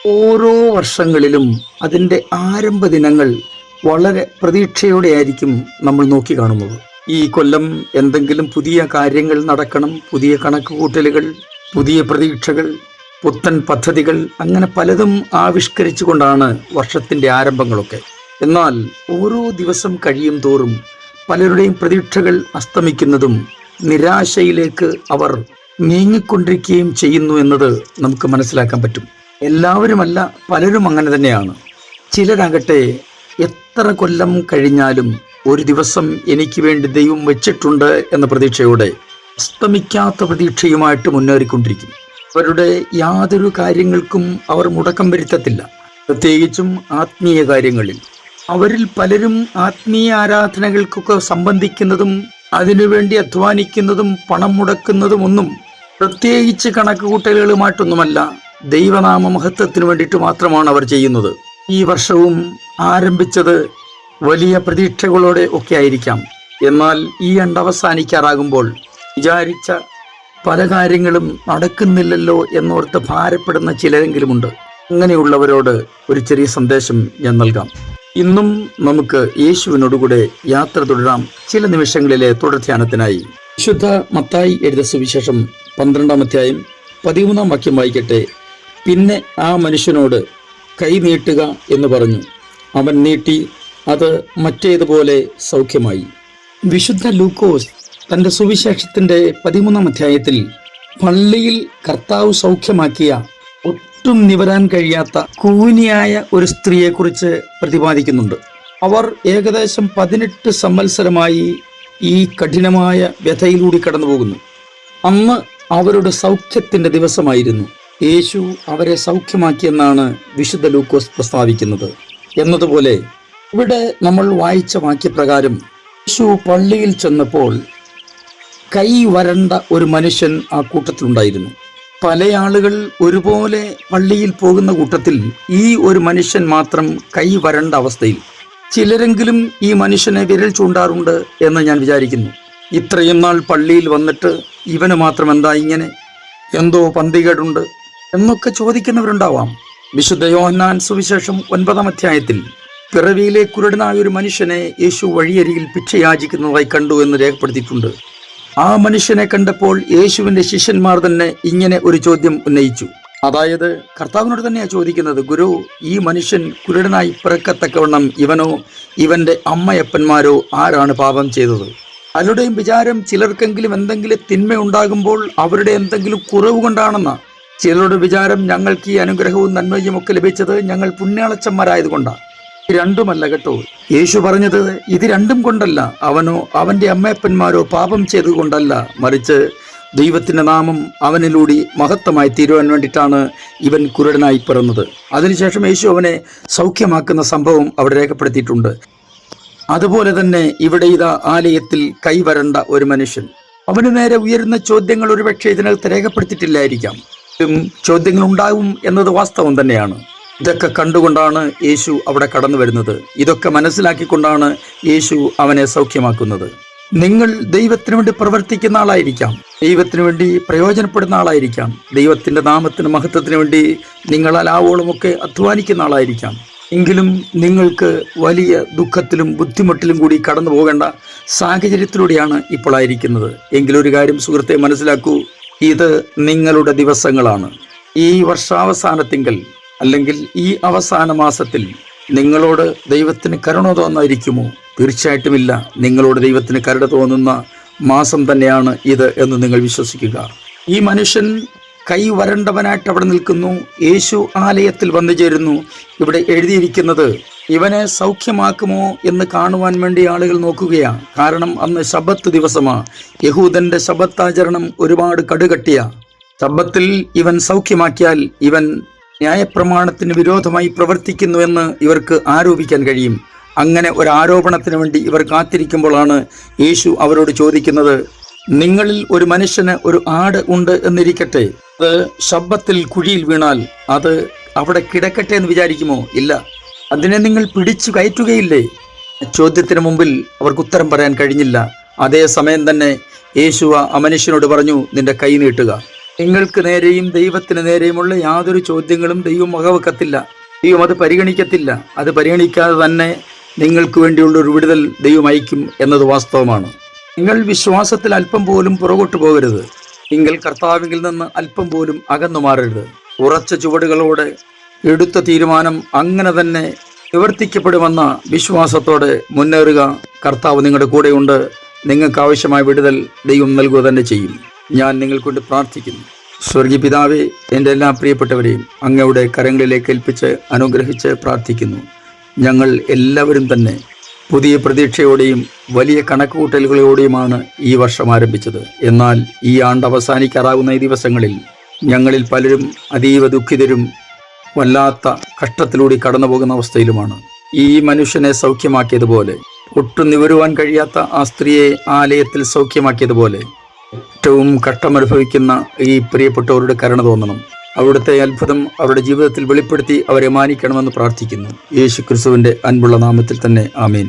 ഓരോ വർഷങ്ങളിലും അതിൻ്റെ ആരംഭ ദിനങ്ങൾ വളരെ പ്രതീക്ഷയോടെയായിരിക്കും നമ്മൾ നോക്കിക്കാണുന്നത്. ഈ കൊല്ലം എന്തെങ്കിലും പുതിയ കാര്യങ്ങൾ നടക്കണം, പുതിയ കണക്കുകൂട്ടലുകൾ, പുതിയ പ്രതീക്ഷകൾ, പുത്തൻ പദ്ധതികൾ, അങ്ങനെ പലതും ആവിഷ്കരിച്ചുകൊണ്ടാണ് വർഷത്തിൻ്റെ ആരംഭങ്ങളൊക്കെ. എന്നാൽ ഓരോ ദിവസം കഴിയും തോറും പലരുടെയും പ്രതീക്ഷകൾ അസ്തമിക്കുന്നതും നിരാശയിലേക്ക് അവർ നീങ്ങിക്കൊണ്ടിരിക്കുകയും ചെയ്യുന്നു എന്നത് നമുക്ക് മനസ്സിലാക്കാൻ പറ്റും. എല്ലാവരുമല്ല, പലരും അങ്ങനെ തന്നെയാണ്. ചിലരാകട്ടെ എത്ര കൊല്ലം കഴിഞ്ഞാലും ഒരു ദിവസം എനിക്ക് വേണ്ടി ദൈവം വെച്ചിട്ടുണ്ട് എന്ന പ്രതീക്ഷയോടെ അസ്തമിക്കാത്ത പ്രതീക്ഷയുമായിട്ട് മുന്നേറിക്കൊണ്ടിരിക്കും. അവരുടെ യാതൊരു കാര്യങ്ങൾക്കും അവർ മുടക്കം വരുത്തത്തില്ല, പ്രത്യേകിച്ചും ആത്മീയ കാര്യങ്ങളിൽ. അവരിൽ പലരും ആത്മീയ ആരാധനകൾക്കൊക്കെ സംബന്ധിക്കുന്നതും അതിനുവേണ്ടി അധ്വാനിക്കുന്നതും പണം മുടക്കുന്നതും ഒന്നും പ്രത്യേകിച്ച് കണക്കുകൂട്ടലുകളുമായിട്ടൊന്നുമല്ല, ദൈവനാമ മഹത്വത്തിന് വേണ്ടിയിട്ട് മാത്രമാണ് അവർ ചെയ്യുന്നത്. ഈ വർഷവും ആരംഭിച്ചത് വലിയ പ്രതീക്ഷകളോടെ ഒക്കെ ആയിരിക്കാം. എന്നാൽ ഈ അവസാനിക്കാറാകുമ്പോൾ വിചാരിച്ച പല കാര്യങ്ങളും നടക്കുന്നില്ലല്ലോ എന്നോർത്ത് ഭാരപ്പെടുന്ന ചിലരെങ്കിലുമുണ്ട്. അങ്ങനെയുള്ളവരോട് ഒരു ചെറിയ സന്ദേശം ഞാൻ നൽകാം. ഇന്നും നമുക്ക് യേശുവിനോടുകൂടെ യാത്ര തുടരാം. ചില നിമിഷങ്ങളിലെ തുടർധ്യാനത്തിനായി വിശുദ്ധ മത്തായി എഴുതിയ സുവിശേഷം 12-ാം അധ്യായം 13-ാം വാക്യം വായിക്കട്ടെ. പിന്നെ ആ മനുഷ്യനോട് കൈ നീട്ടുക എന്ന് പറഞ്ഞു. അവൻ നീട്ടി, അത് മറ്റേതുപോലെ സൗഖ്യമായി. വിശുദ്ധ ലൂക്കോസ് തൻ്റെ സുവിശേഷത്തിൻ്റെ 13-ാം അധ്യായത്തിൽ പള്ളിയിൽ കർത്താവ് സൗഖ്യമാക്കിയ ഒട്ടും നിവരാൻ കഴിയാത്ത കൂനിയായ ഒരു സ്ത്രീയെക്കുറിച്ച് പ്രതിപാദിക്കുന്നുണ്ട്. അവർ ഏകദേശം 18 സംവത്സരമായി ഈ കഠിനമായ വ്യഥയിലൂടെ കടന്നു പോകുന്നു. അന്ന് അവരുടെ സൗഖ്യത്തിൻ്റെ ദിവസമായിരുന്നു. യേശു അവരെ സൗഖ്യമാക്കിയെന്നാണ് വിശുദ്ധ ലൂക്കോസ് പ്രസ്താവിക്കുന്നത്. എന്നതുപോലെ ഇവിടെ നമ്മൾ വായിച്ച വാക്യപ്രകാരം യേശു പള്ളിയിൽ ചെന്നപ്പോൾ കൈ വരണ്ട ഒരു മനുഷ്യൻ ആ കൂട്ടത്തിലുണ്ടായിരുന്നു. പല ആളുകൾ ഒരുപോലെ പള്ളിയിൽ പോകുന്ന കൂട്ടത്തിൽ ഈ ഒരു മനുഷ്യൻ മാത്രം കൈ വരണ്ട അവസ്ഥയിൽ. ചിലരെങ്കിലും ഈ മനുഷ്യനെ വിരൽ ചൂണ്ടാറുണ്ട് എന്ന് ഞാൻ വിചാരിക്കുന്നു. ഇത്രയും നാൾ പള്ളിയിൽ വന്നിട്ട് ഇവന് മാത്രം എന്താ ഇങ്ങനെ, എന്തോ പന്തികേടുണ്ട് എന്നൊക്കെ ചോദിക്കുന്നവരുണ്ടാവാം. വിശുദ്ധ യോഹന്നാൻ സുവിശേഷം 9-ാം അധ്യായത്തിൽ പിറവിയിലെ കുരുടനായ ഒരു മനുഷ്യനെ യേശു വഴിയരികിൽ ഭിക്ഷയാചിക്കുന്നതായി കണ്ടു എന്ന് രേഖപ്പെടുത്തിയിട്ടുണ്ട്. ആ മനുഷ്യനെ കണ്ടപ്പോൾ യേശുവിൻ്റെ ശിഷ്യന്മാർ തന്നെ ഇങ്ങനെ ഒരു ചോദ്യം ഉന്നയിച്ചു. അതായത് കർത്താവിനോട് തന്നെയാണ് ചോദിക്കുന്നത്, ഗുരു, ഈ മനുഷ്യൻ കുരുടനായി പിറക്കത്തക്കവണ്ണം ഇവനോ ഇവൻ്റെ അമ്മയപ്പന്മാരോ ആരാണ് പാപം ചെയ്തത്? അവരുടെയും വിചാരം ചിലർക്കെങ്കിലും എന്തെങ്കിലും തിന്മയുണ്ടാകുമ്പോൾ അവരുടെ എന്തെങ്കിലും കുറവ് കൊണ്ടാണെന്ന. ചിലരുടെ വിചാരം ഞങ്ങൾക്ക് ഈ അനുഗ്രഹവും നന്മയും ഒക്കെ ലഭിച്ചത് ഞങ്ങൾ പുണ്യാളച്ചന്മാരായതുകൊണ്ടാണ്. രണ്ടുമല്ല കേട്ടോ. യേശു പറഞ്ഞത് ഇത് രണ്ടും കൊണ്ടല്ല, അവനോ അവൻ്റെ അമ്മയപ്പന്മാരോ പാപം ചെയ്തുകൊണ്ടല്ല, മറിച്ച് ദൈവത്തിൻ്റെ നാമം അവനിലൂടെ മഹത്വമായി തീരുവാൻ വേണ്ടിയിട്ടാണ് ഇവൻ കുരുടനായി പിറന്നത്. അതിനുശേഷം യേശു അവനെ സൗഖ്യമാക്കുന്ന സംഭവം അവിടെ രേഖപ്പെടുത്തിയിട്ടുണ്ട്. അതുപോലെ തന്നെ ഇവിടെ ഇതാ ആലയത്തിൽ കൈവരണ്ട ഒരു മനുഷ്യൻ. അവന് നേരെ ഉയരുന്ന ചോദ്യങ്ങൾ ഒരുപക്ഷെ ഇതിനകത്ത് രേഖപ്പെടുത്തിയിട്ടില്ലായിരിക്കാം. ചോദ്യങ്ങൾ ഉണ്ടാവും എന്നത് വാസ്തവം തന്നെയാണ്. ഇതൊക്കെ കണ്ടുകൊണ്ടാണ് യേശു അവിടെ കടന്നു വരുന്നത്. ഇതൊക്കെ മനസ്സിലാക്കിക്കൊണ്ടാണ് യേശു അവനെ സൗഖ്യമാക്കുന്നത്. നിങ്ങൾ ദൈവത്തിന് വേണ്ടി പ്രവർത്തിക്കുന്ന ആളായിരിക്കാം, ദൈവത്തിന് വേണ്ടി പ്രയോജനപ്പെടുന്ന ആളായിരിക്കാം, ദൈവത്തിൻ്റെ നാമത്തിന് മഹത്വത്തിന് വേണ്ടി നിങ്ങൾ ആവോളമൊക്കെ അധ്വാനിക്കുന്ന ആളായിരിക്കാം. എങ്കിലും നിങ്ങൾക്ക് വലിയ ദുഃഖത്തിലും ബുദ്ധിമുട്ടിലും കൂടി കടന്നു പോകേണ്ട സാഹചര്യത്തിലൂടെയാണ് ഇപ്പോൾ ആയിരിക്കുന്നത്. എങ്കിലൊരു കാര്യം സുഹൃത്തെ മനസ്സിലാക്കൂ, ഇത് നിങ്ങളുടെ ദിവസങ്ങളാണ്. ഈ വർഷാവസാനത്തിങ്കൽ അല്ലെങ്കിൽ ഈ അവസാന മാസത്തിൽ നിങ്ങളോട് ദൈവത്തിന് കരുണ തോന്നായിരിക്കുമോ? തീർച്ചയായിട്ടുമില്ല. നിങ്ങളോട് ദൈവത്തിന് കരുണ തോന്നുന്ന മാസം തന്നെയാണ് ഇത് എന്ന് നിങ്ങൾ വിശ്വസിക്കുക. ഈ മനുഷ്യൻ കൈ വരണ്ടവനായിട്ട് അവിടെ നിൽക്കുന്നു. യേശു ആലയത്തിൽ വന്നു ചേരുന്നു. ഇവിടെ എഴുതിയിരിക്കുന്നത് ഇവനെ സൗഖ്യമാക്കുമോ എന്ന് കാണുവാൻ വേണ്ടി ആളുകൾ നോക്കുകയാണ്. കാരണം അന്ന് ശബത്ത് ദിവസമാണ്. യഹൂദന്റെ ശബത്താചരണം ഒരുപാട് കടുകട്ടിയ. ശബത്തിൽ ഇവൻ സൗഖ്യമാക്കിയാൽ ഇവൻ ന്യായപ്രമാണത്തിന് വിരോധമായി പ്രവർത്തിക്കുന്നുവെന്ന് ഇവർക്ക് ആരോപിക്കാൻ കഴിയും. അങ്ങനെ ഒരു ആരോപണത്തിന് വേണ്ടി ഇവർ കാത്തിരിക്കുമ്പോഴാണ് യേശു അവരോട് ചോദിക്കുന്നത്, നിങ്ങളിൽ ഒരു മനുഷ്യന് ഒരു ആട് ഉണ്ട് എന്നിരിക്കട്ടെ, അത് ശബ്ബത്തിൽ കുഴിയിൽ വീണാൽ അത് അവിടെ കിടക്കട്ടെ എന്ന് വിചാരിക്കുമോ? ഇല്ല. അതിനെ നിങ്ങൾ പിടിച്ചു കയറ്റുകയില്ലേ? ചോദ്യത്തിന് മുമ്പിൽ അവർക്ക് ഉത്തരം പറയാൻ കഴിഞ്ഞില്ല. അതേ സമയം തന്നെ യേശു ആ മനുഷ്യനോട് പറഞ്ഞു, നിന്റെ കൈ നീട്ടുക. നിങ്ങൾക്ക് നേരെയും ദൈവത്തിന് നേരെയുമുള്ള യാതൊരു ചോദ്യങ്ങളും ദൈവം വകവെക്കത്തില്ല. ദൈവം അത് പരിഗണിക്കത്തില്ല. അത് പരിഗണിക്കാതെ തന്നെ നിങ്ങൾക്ക് വേണ്ടിയുള്ള ഒരു വിടുതൽ ദൈവം അയക്കും എന്നത് വാസ്തവമാണ്. നിങ്ങൾ വിശ്വാസത്തിൽ അല്പം പോലും പുറകോട്ട് പോകരുത്. നിങ്ങൾ കർത്താവിൽ നിന്ന് അല്പം പോലും അകന്നു മാറരുത്. ഉറച്ച ചുവടുകളോടെ എടുത്ത തീരുമാനം അങ്ങനെ തന്നെ നിവർത്തിക്കപ്പെടുമെന്ന വിശ്വാസത്തോടെ മുന്നേറുക. കർത്താവ് നിങ്ങളുടെ കൂടെയുണ്ട്. നിങ്ങൾക്ക് ആവശ്യമായ വിടുതൽ ദൈവം നൽകുക തന്നെ ചെയ്യും. ഞാൻ നിങ്ങൾക്കൊണ്ട് പ്രാർത്ഥിക്കുന്നു. സ്വർഗീയ പിതാവേ, എൻ്റെ എല്ലാ പ്രിയപ്പെട്ടവരെയും അങ്ങയുടെ കരങ്ങളിലേക്ക് ഏൽപ്പിച്ച് അനുഗ്രഹിച്ച് പ്രാർത്ഥിക്കുന്നു. ഞങ്ങൾ എല്ലാവരും തന്നെ പുതിയ പ്രതീക്ഷയോടെയും വലിയ കണക്കുകൂട്ടലുകളോടെയുമാണ് ഈ വർഷം ആരംഭിച്ചത്. എന്നാൽ ഈ ആണ്ട് അവസാനിക്കാറാകുന്ന ഈ ദിവസങ്ങളിൽ ഞങ്ങളിൽ പലരും അതീവ ദുഃഖിതരും വല്ലാത്ത കഷ്ടത്തിലൂടെ കടന്നു പോകുന്ന അവസ്ഥയിലുമാണ്. ഈ മനുഷ്യനെ സൗഖ്യമാക്കിയതുപോലെ, ഒട്ടും നിവരുവാൻ കഴിയാത്ത ആ സ്ത്രീയെ ആലയത്തിൽ സൗഖ്യമാക്കിയതുപോലെ ഏറ്റവും കഷ്ടമനുഭവിക്കുന്ന ഈ പ്രിയപ്പെട്ടവരുടെ കരുണ തോന്നണം. അവിടുത്തെ അത്ഭുതം അവരുടെ ജീവിതത്തിൽ വെളിപ്പെടുത്തി അവരെ മാനിക്കണമെന്ന് പ്രാർത്ഥിക്കുന്നു. യേശു ക്രിസ്തുവിൻ്റെ അൻപുള്ള നാമത്തിൽ തന്നെ ആമേൻ.